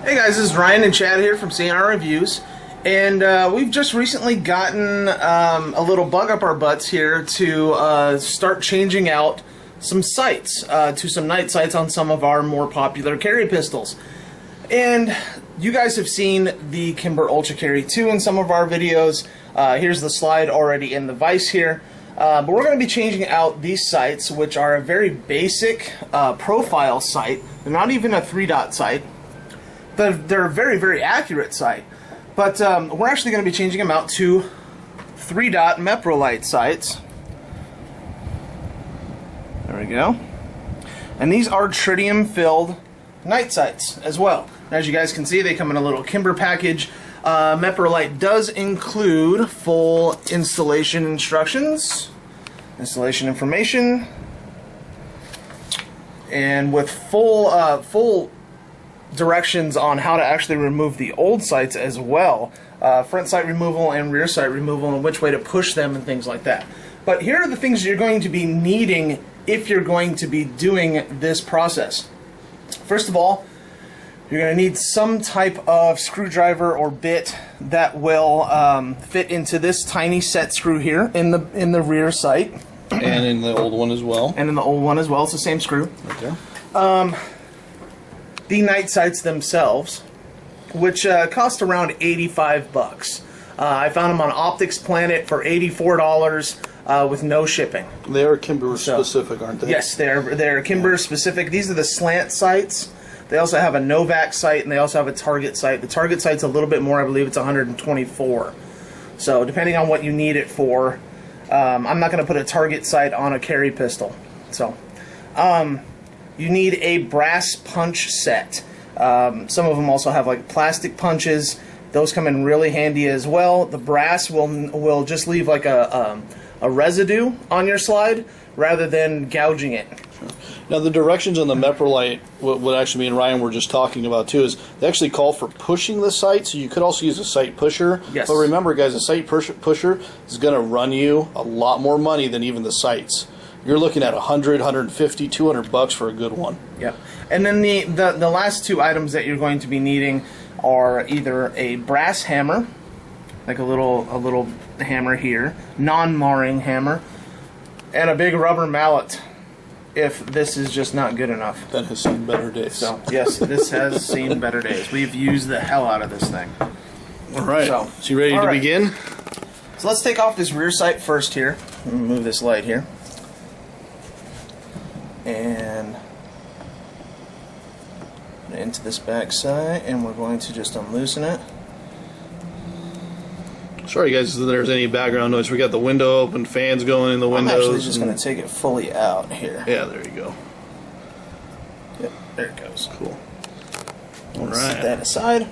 Hey guys, this is Ryan and Chad here from CNR Reviews, and we've just recently gotten a little bug up our butts here to start changing out some sights to some night sights on some of our more popular carry pistols. And you guys have seen the Kimber Ultra Carry 2 in some of our videos. Here's the slide already in the vise here. But we're going to be changing out these sights, which are a very basic profile sight. They're not even a 3-dot sight. They're a very, very accurate sight. But we're actually going to be changing them out to 3-dot meprolight sights. There we go. And these are tritium-filled night sights as well. As you guys can see, they come in a little Kimber package. meprolight does include full installation instructions, installation information, and with full directions on how to actually remove the old sights as well. Front sight removal and rear sight removal, and which way to push them and things like that. But here are the things you're going to be needing if you're going to be doing this process. First of all, you're going to need some type of screwdriver or bit that will fit into this tiny set screw here in the rear sight. And in the old one as well. And in the old one as well. It's the same screw. Okay. The night sights themselves, which cost around 85 bucks. I found them on Optics Planet for $84 with no shipping. They are Kimber specific, aren't they? Yes, they're Kimber specific. These are the slant sights. They also have a Novak sight, and they also have a target sight. The target sight's a little bit more. I believe it's 124. So depending on what you need it for, I'm not going to put a target sight on a carry pistol. So you need a brass punch set. Some of them also have like plastic punches. Those come in really handy as well. The brass will just leave like a residue on your slide rather than gouging it. Now the directions on the meprolight, what actually me and Ryan were just talking about too, is they actually call for pushing the sight, so you could also use a sight pusher. Yes. But remember guys, a sight pusher is going to run you a lot more money than even the sights. You're looking at 100, 150, 200 bucks for a good one. Yep. And then the last two items that you're going to be needing are either a brass hammer, like a little hammer here, non-marring hammer, and a big rubber mallet, if this is just not good enough. That has seen better days. So, yes, this has seen better days. We've used the hell out of this thing. All right. So you ready to begin? So let's take off this rear sight first here. Move this light here. And into this back side, and we're going to just unloosen it. Sorry guys if there's any background noise. We got the window open, fans going in the windows. I'm actually just going to take it fully out here. Yeah, there you go. Yep, there it goes. Cool. All right. Set that aside.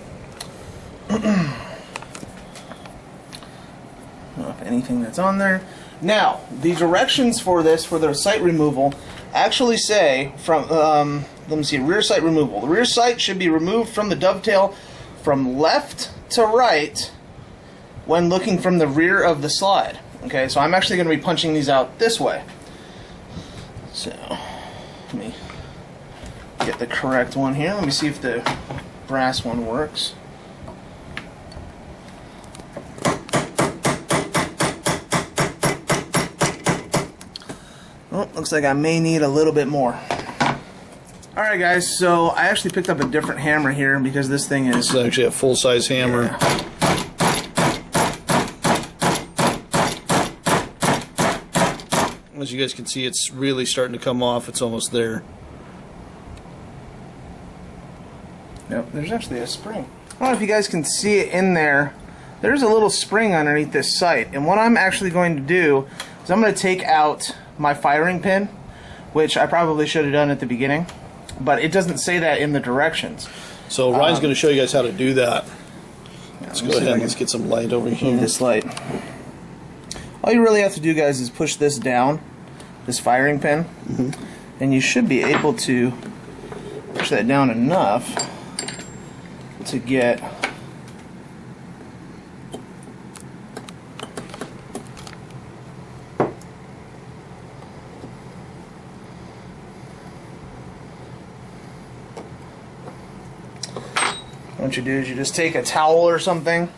Not anything that's on there. Now, the directions for this, for the sight removal, actually say from, let me see, rear sight removal. The rear sight should be removed from the dovetail from left to right when looking from the rear of the slide. Okay, so I'm actually going to be punching these out this way. So, let me get the correct one here. Let me see if the brass one works. Oh, looks like I may need a little bit more. Alright guys, so I actually picked up a different hammer here because this thing is... This is actually a full-size hammer. Yeah. As you guys can see, it's really starting to come off. It's almost there. Yep, there's actually a spring. I don't know if you guys can see it in there. There's a little spring underneath this sight. And what I'm actually going to do is I'm going to take out my firing pin, which I probably should have done at the beginning. But it doesn't say that in the directions. So Ryan's going to show you guys how to do that. Yeah, let's go ahead and let's get some light over here. This light. All you really have to do, guys, is push this down, this firing pin, and you should be able to push that down enough to get what you do is you just take a towel or something,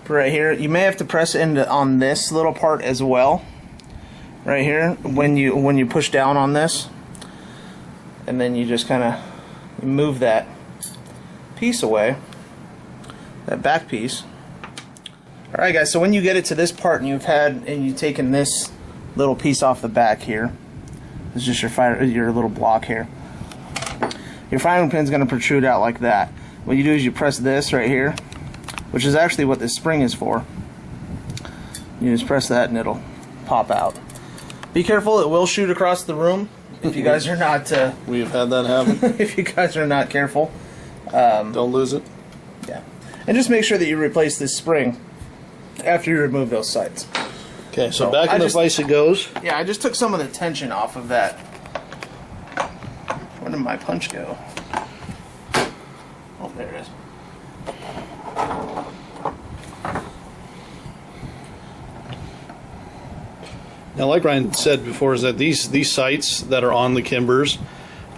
put it right here. You may have to press into on this little part as well, right here, when you push down on this, and then you just kind of move that piece away, that back piece. All right, guys. So when you get it to this part, and you've taken this little piece off the back here, it's just your little block here. Your firing pin's going to protrude out like that. What you do is you press this right here, which is actually what this spring is for. You just press that and it'll pop out. Be careful, it will shoot across the room if you guys are not... We've had that happen. if you guys are not careful. Don't lose it. Yeah. And just make sure that you replace this spring after you remove those sights. Okay, so back in the vise it goes. Yeah, I just took some of the tension off of that. Where did my punch go? Oh, there it is. Now, like Ryan said before, is that these sights that are on the Kimbers,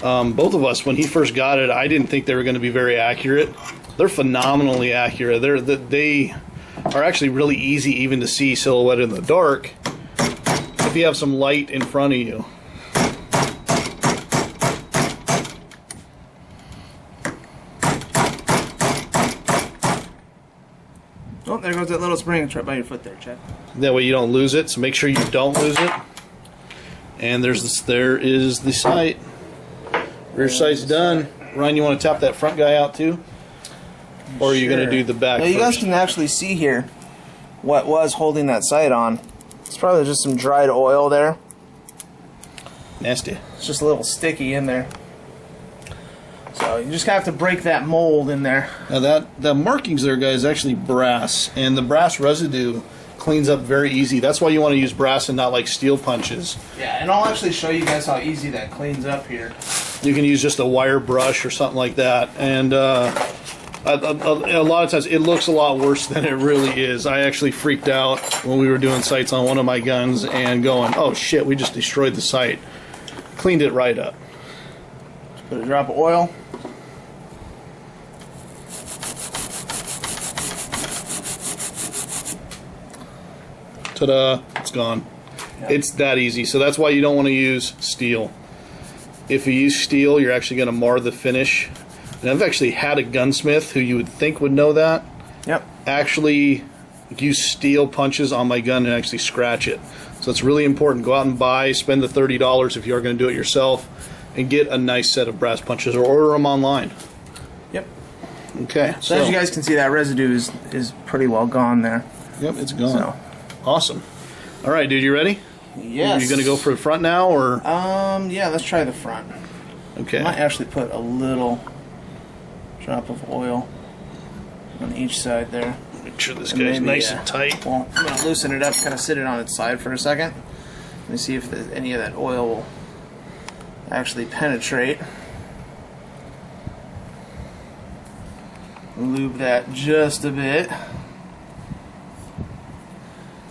both of us, when he first got it, I didn't think they were going to be very accurate. They're phenomenally accurate. They are actually really easy even to see silhouette in the dark if you have some light in front of you. Oh, there goes that little spring. It's right by your foot there, Chad. That way you don't lose it, so make sure you don't lose it. And there is the sight. Rear sight's done. Ryan, you want to tap that front guy out too? Or are you going to do the back first? You guys first? can actually see here what was holding that sight on. It's probably just some dried oil there. Nasty. It's just a little sticky in there. So you just have to break that mold in there. Now the markings there, guys, is actually brass, and the brass residue cleans up very easy. That's why you want to use brass and not like steel punches. Yeah, and I'll actually show you guys how easy that cleans up here. You can use just a wire brush or something like that, and a lot of times it looks a lot worse than it really is. I actually freaked out when we were doing sights on one of my guns and going, oh shit, we just destroyed the sight. Cleaned it right up. Put a drop of oil. Ta-da, it's gone. Yep. It's that easy. So that's why you don't want to use steel. If you use steel, you're actually going to mar the finish. And I've actually had a gunsmith who you would think would know that. Yep. Actually use steel punches on my gun and actually scratch it. So it's really important. Go out and spend the $30 if you are going to do it yourself, and get a nice set of brass punches or order them online. Yep. Okay. So as you guys can see, that residue is pretty well gone there. Yep, it's gone. So. Awesome. All right, dude, you ready? Yes. Are you going to go for the front now, or? Yeah, let's try the front. Okay. I might actually put a little drop of oil on each side there. Make sure this guy's nice and tight. Well, I'm going to loosen it up, kind of sit it on its side for a second. Let me see if any of that oil will actually penetrate. Lube that just a bit.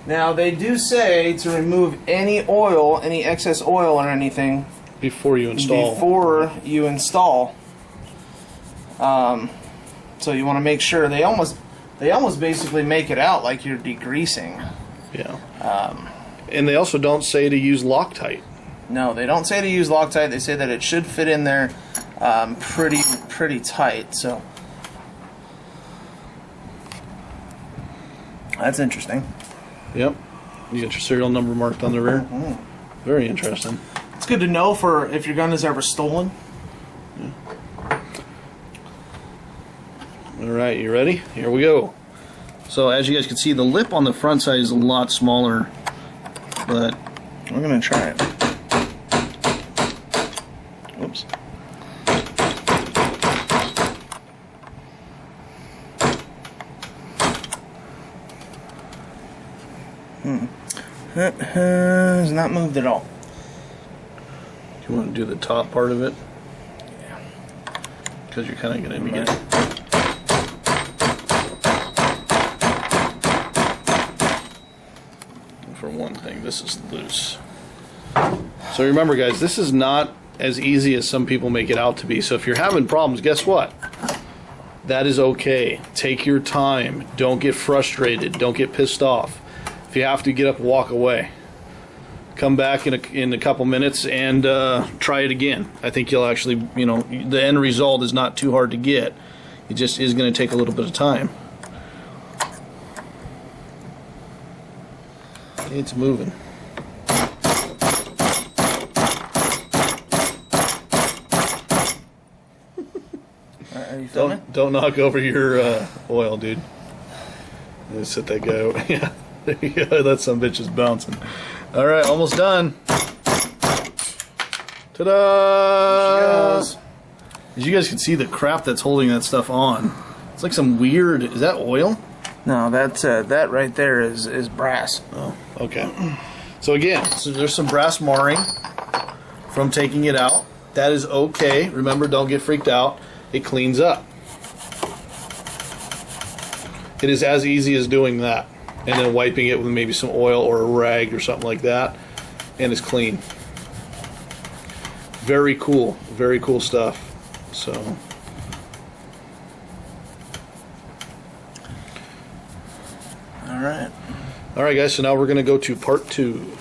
Now, they do say to remove any oil, any excess oil or anything before you install. So you want to make sure they almost basically make it out like you're degreasing. Yeah. And they also don't say to use Loctite. No, they don't say to use Loctite. They say that it should fit in there pretty tight. So that's interesting. Yep. You got your serial number marked on the rear. Mm-hmm. Very interesting. It's good to know for if your gun is ever stolen. Yeah. All right, you ready? Here we go. So as you guys can see, the lip on the front side is a lot smaller, but we're gonna try it. Oops. Has not moved at all. Do you want to do the top part of it? Yeah. Because you're kind of going to be getting... For one thing, this is loose. So remember, guys, this is not as easy as some people make it out to be. So if you're having problems, guess what? That is okay. Take your time. Don't get frustrated. Don't get pissed off. If you have to, get up and walk away. Come back in a couple minutes and try it again. I think you'll actually, the end result is not too hard to get. It just is going to take a little bit of time. It's moving. Are you filming? Don't knock over your oil, dude. Just set that guy over. Yeah, there you go. That some bitch is bouncing. All right, almost done. Ta-da! As you guys can see, the crap that's holding that stuff on. It's like some weird. Is that oil? No, that's that right there is brass. Oh, okay. So again, there's some brass marring from taking it out. That is okay. Remember, don't get freaked out. It cleans up. It is as easy as doing that, and then wiping it with maybe some oil or a rag or something like that, and it's clean. Very cool stuff. So, all right, guys. So now we're going to go to part 2.